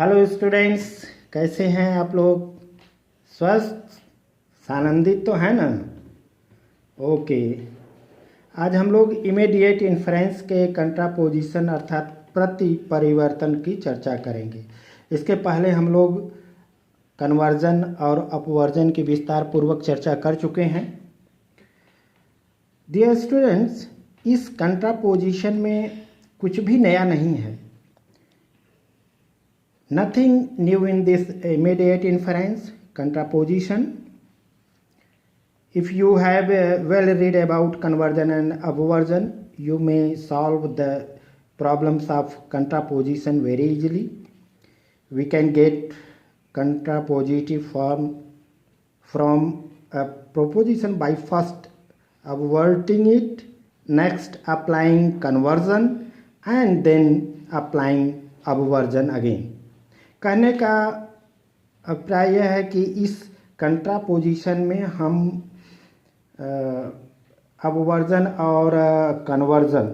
Hello students, कैसे हैं आप लोग? स्वस्थ आनंदित तो है ना? ओके। आज हम लोग इमीडिएट इन्फरेंस के कंट्रापोजिशन अर्थात प्रति परिवर्तन की चर्चा करेंगे। इसके पहले हम लोग कन्वर्जन और अपवर्जन की विस्तार पूर्वक चर्चा कर चुके हैं। डियर स्टूडेंट्स, इस कंट्रापोजिशन में कुछ भी नया नहीं है। Nothing new in this immediate inference contraposition. If you have well read about conversion and upversion, you may solve the problems of contraposition very easily. We can get contrapositive form from a proposition by first upverting it, next applying conversion, and then applying upversion again. कहने का अभिप्राय यह है कि इस कंट्रापोजिशन में हम अपवर्जन और कन्वर्जन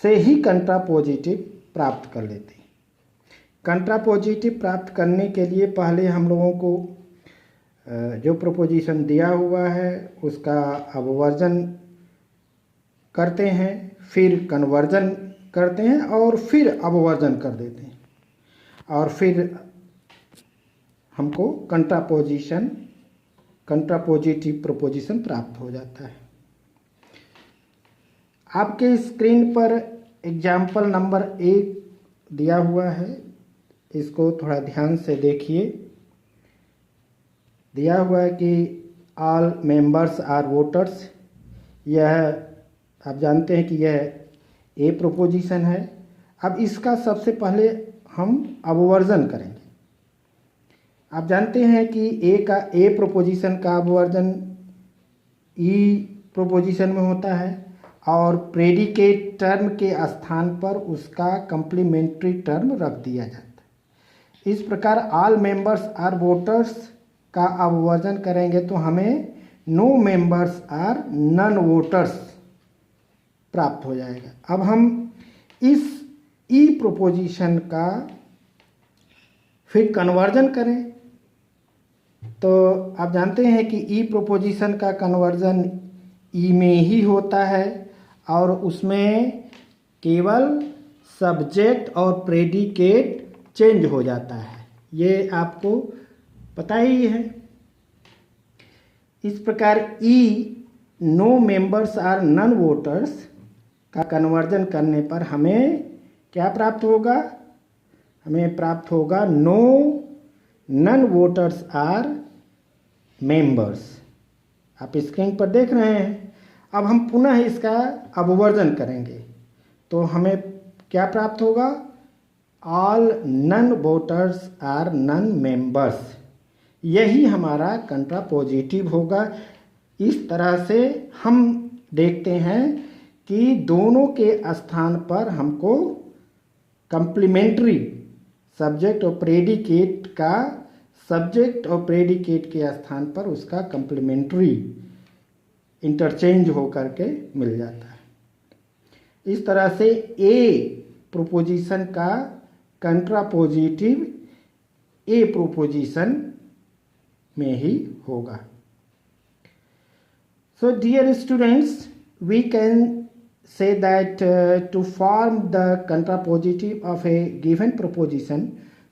से ही कंट्रापोजिटिव प्राप्त कर लेते हैं। कंट्रापोजिटिव प्राप्त करने के लिए पहले हम लोगों को जो प्रोपोजिशन दिया हुआ है उसका अपवर्जन करते हैं, फिर कन्वर्जन करते हैं और फिर अपवर्जन कर देते हैं और फिर हमको कंट्रापोजिटिव प्रोपोजिशन प्राप्त हो जाता है। आपके स्क्रीन पर एग्जाम्पल नंबर 1 दिया हुआ है, इसको थोड़ा ध्यान से देखिए। दिया हुआ है कि ऑल मेंबर्स आर वोटर्स। यह आप जानते हैं कि यह ए प्रोपोजिशन है। अब इसका सबसे पहले हम अपवर्जन करेंगे। आप जानते हैं कि ए प्रोपोजिशन का अपवर्जन ई प्रोपोजिशन में होता है और प्रेडिकेट टर्म के स्थान पर उसका कम्प्लीमेंट्री टर्म रख दिया जाता है। इस प्रकार ऑल मेंबर्स आर वोटर्स का अपवर्जन करेंगे तो हमें no members are none voters प्राप्त हो जाएगा। अब हम इस ई प्रोपोजिशन का फिर कन्वर्जन करें तो आप जानते हैं कि ई प्रोपोजिशन का कन्वर्जन ई में ही होता है और उसमें केवल सब्जेक्ट और प्रेडिकेट चेंज हो जाता है। ये आपको पता ही है। इस प्रकार E no members are none voters का कन्वर्जन करने पर हमें क्या प्राप्त होगा? हमें प्राप्त होगा no non voters are members. आप स्क्रीन पर देख रहे हैं। अब हम पुनः इसका अपवर्जन करेंगे तो हमें क्या प्राप्त होगा? All none voters are none members. यही हमारा कंट्रापोजिटिव होगा। इस तरह से हम देखते हैं कि दोनों के स्थान पर हमको कम्प्लीमेंट्री सब्जेक्ट और प्रेडिकेट का सब्जेक्ट और प्रेडिकेट के स्थान पर उसका कम्प्लीमेंट्री इंटरचेंज होकर के मिल जाता है। इस तरह से ए प्रोपोजिशन का कंट्रापोजिटिव ए प्रोपोजिशन में ही होगा। So dear students, we can say that to form the contrapositive of a given proposition,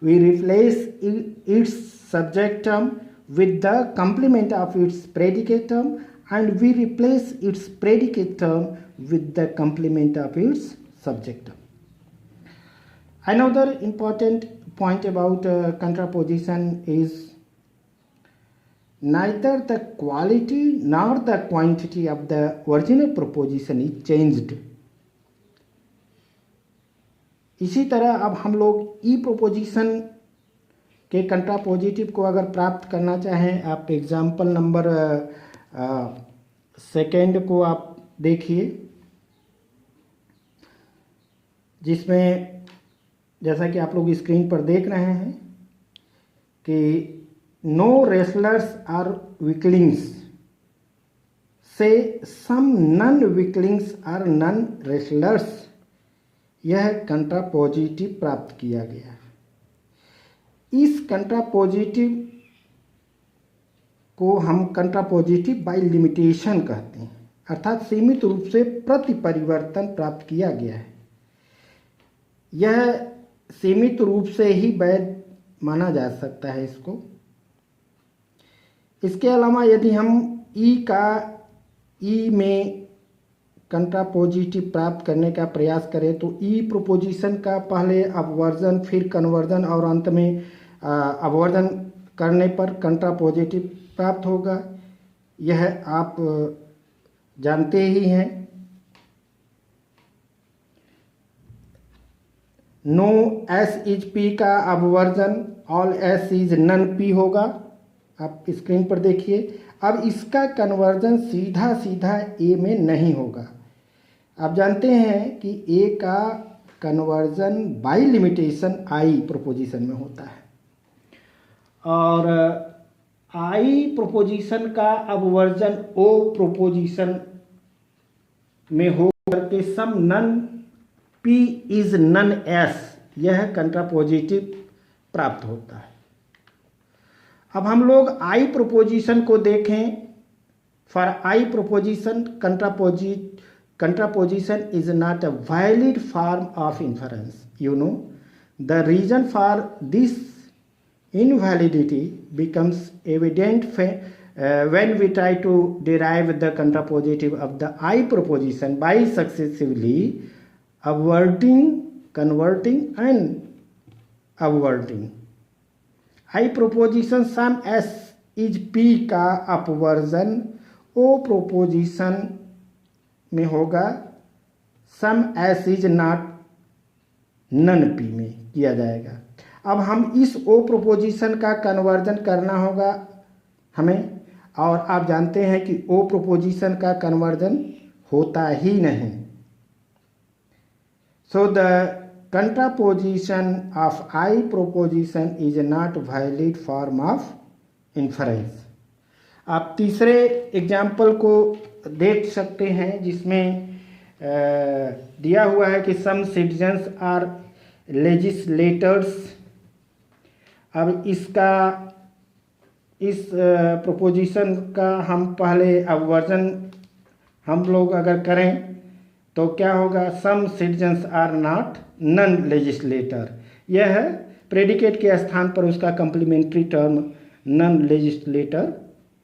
we replace its subject term with the complement of its predicate term and we replace its predicate term with the complement of its subject term. Another important point about contraposition is neither the quality nor the quantity of the original proposition is changed. इसी तरह अब हम लोग ई proposition के कंट्रापोजिटिव को अगर प्राप्त करना चाहें, आप एग्जाम्पल नंबर 2 को आप देखिए, जिसमें जैसा कि आप लोग स्क्रीन पर देख रहे हैं कि no wrestlers are weaklings से some non-weaklings are non-wrestlers, यह कंट्रापोजिटिव प्राप्त किया गया। इस कंट्रापोजिटिव को हम कंट्रापोजिटिव बाय लिमिटेशन कहते हैं, अर्थात सीमित रूप से प्रति परिवर्तन प्राप्त किया गया है। यह सीमित रूप से ही वैध माना जा सकता है इसको। इसके अलावा यदि हम ई में कंट्रापोजिटिव प्राप्त करने का प्रयास करें तो ई प्रोपोजिशन का पहले अपवर्जन, फिर कन्वर्जन और अंत में अपवर्जन करने पर कंट्रापोजिटिव प्राप्त होगा। यह आप जानते ही हैं। नो एस इज पी का अपवर्जन all S is non P होगा। आप स्क्रीन पर देखिए। अब इसका कन्वर्जन सीधा सीधा ए में नहीं होगा। आप जानते हैं कि ए का conversion by limitation I proposition में होता है, और आई प्रोपोजिशन का अपवर्जन ओ प्रोपोजिशन में हो करके some non P is non S, यह कंट्रापोजिटिव प्राप्त होता है। अब हम लोग आई प्रोपोजिशन को देखें। For I proposition contraposition is not a valid form of inference. You know, the reason for this invalidity becomes evident when we try to derive the contrapositive of the I proposition by successively upwarding, converting and upwarding. I proposition sum S is P का अपवर्जन O proposition में होगा some S is not non P में किया जाएगा। अब हम इस ओ proposition का कन्वर्जन करना होगा हमें, और आप जानते हैं कि ओ प्रोपोजिशन का कन्वर्जन होता ही नहीं। So the contraposition of I proposition is not valid form of inference. आप तीसरे एग्जाम्पल को देख सकते हैं जिसमें दिया हुआ है कि सम सिटीजन्स आर लेजिस्लेटर्स। अब इस प्रोपोजिशन का हम पहले अपवर्जन हम लोग अगर करें तो क्या होगा, some citizens are not non legislator. यह प्रेडिकेट के स्थान पर उसका कम्प्लीमेंट्री टर्म नन लेजिस्लेटर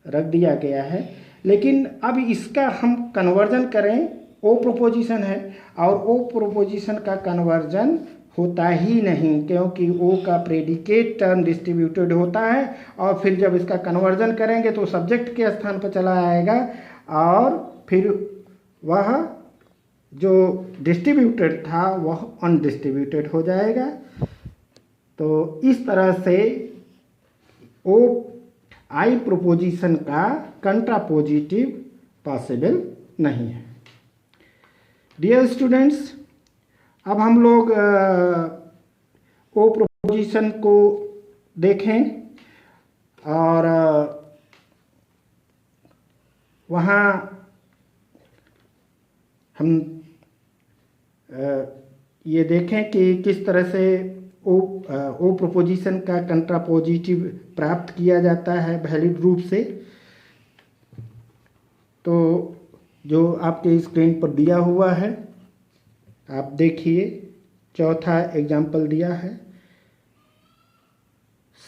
रख दिया गया है। लेकिन अब इसका हम कन्वर्जन करें, ओ प्रोपोजिशन है और ओ प्रोपोजिशन का कन्वर्जन होता ही नहीं, क्योंकि ओ का प्रेडिकेट टर्म डिस्ट्रीब्यूटेड होता है और फिर जब इसका कन्वर्जन करेंगे तो सब्जेक्ट के स्थान पर चला आएगा और फिर वह जो डिस्ट्रीब्यूटेड था वह अनडिस्ट्रीब्यूटेड हो जाएगा। तो इस तरह से ओ आई प्रोपोजिशन का कंट्रापोजिटिव पॉसिबल नहीं है। डियर स्टूडेंट्स, अब हम लोग ओ प्रोपोजिशन को देखें और वहाँ हम ये देखें कि किस तरह से ओ प्रोपोजिशन का कंट्रापोजिटिव प्राप्त किया जाता है वैलिड रूप से। तो जो आपके स्क्रीन पर दिया हुआ है आप देखिए, चौथा एग्जाम्पल दिया है।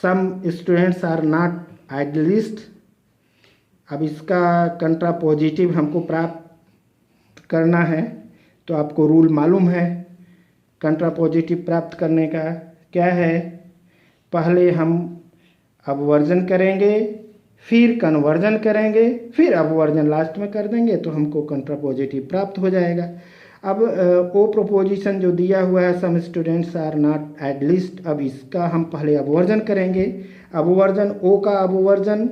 Some students are not idealist. अब इसका कंट्रापोजिटिव हमको प्राप्त करना है तो आपको रूल मालूम है कंट्रापोजिटिव प्राप्त करने का क्या है। पहले हम अपवर्जन करेंगे, फिर कन्वर्जन करेंगे, फिर अपवर्जन लास्ट में कर देंगे तो हमको कंट्रापोजिटिव प्राप्त हो जाएगा। अब ओ प्रोपोजिशन जो दिया हुआ है some students are not idealist, अब इसका हम पहले अपवर्जन करेंगे। अपवर्जन ओ का अपवर्जन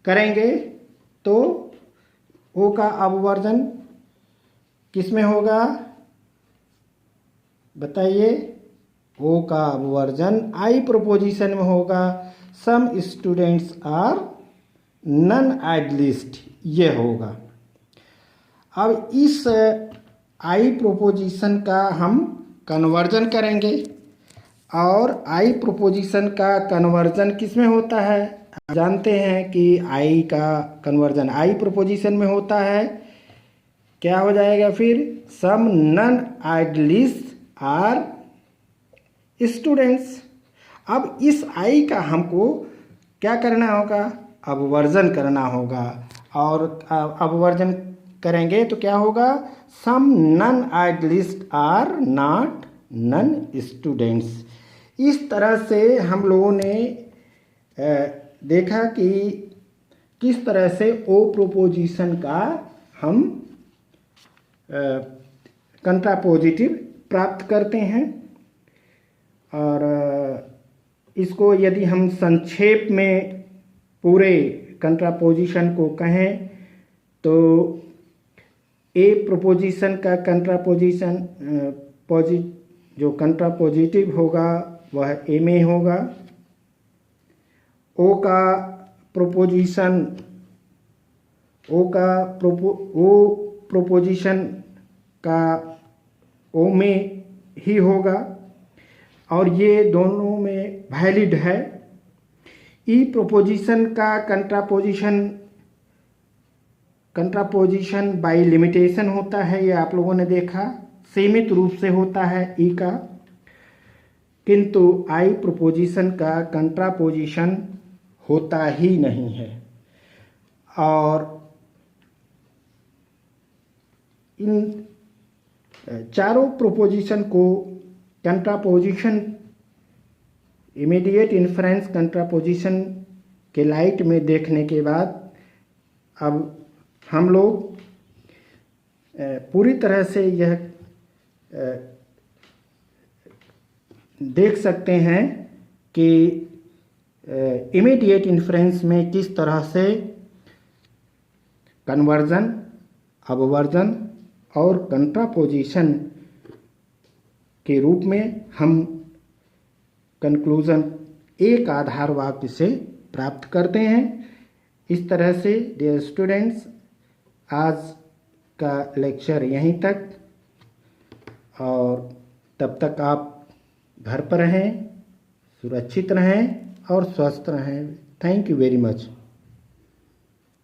करेंगे तो ओ का अपवर्जन किस में होगा बताइए। ओ का अपवर्जन आई प्रोपोजिशन में होगा some students are none idealist, ये होगा। अब इस आई प्रोपोजिशन का हम कन्वर्जन करेंगे और आई प्रोपोजिशन का कन्वर्जन किस में होता है? आप जानते हैं कि आई का कन्वर्जन आई प्रोपोजिशन में होता है। क्या हो जाएगा फिर? सम नन आइडलिस्ट आर स्टूडेंट्स। अब इस आई का हमको क्या करना होगा? अपवर्जन करना होगा। और अपवर्जन करेंगे तो क्या होगा? Some non idealist are not non students. इस तरह से हम लोगों ने देखा कि किस तरह से ओ प्रोपोजिशन का हम कंट्रापोजिटिव प्राप्त करते हैं। और इसको यदि हम संक्षेप में पूरे कंट्रापोजिशन को कहें तो ए प्रोपोजिशन का कंट्रापोजिशन जो कंट्रापोजिटिव होगा वह ए में होगा। ओ प्रोपोजिशन का ओ में ही होगा और ये दोनों में वैलिड है। ई प्रोपोजिशन का कंट्रापोजिशन बाय लिमिटेशन होता है, ये आप लोगों ने देखा, सीमित रूप से होता है ई का। किंतु आई प्रोपोजिशन का कंट्रापोजिशन होता ही नहीं है। और इन चारों प्रोपोजिशन को कंट्रापोजिशन इमीडिएट इन्फरेंस कंट्रापोजिशन के लाइट में देखने के बाद अब हम लोग पूरी तरह से यह देख सकते हैं कि इमीडिएट इन्फरेंस में किस तरह से कन्वर्जन, अपवर्जन और कंट्रापोजिशन के रूप में हम कंक्लूजन एक आधार वाक्य से प्राप्त करते हैं। इस तरह से डियर स्टूडेंट्स, आज का लेक्चर यहीं तक, और तब तक आप घर पर रहें, सुरक्षित रहें और स्वस्थ रहें। Thank you very much.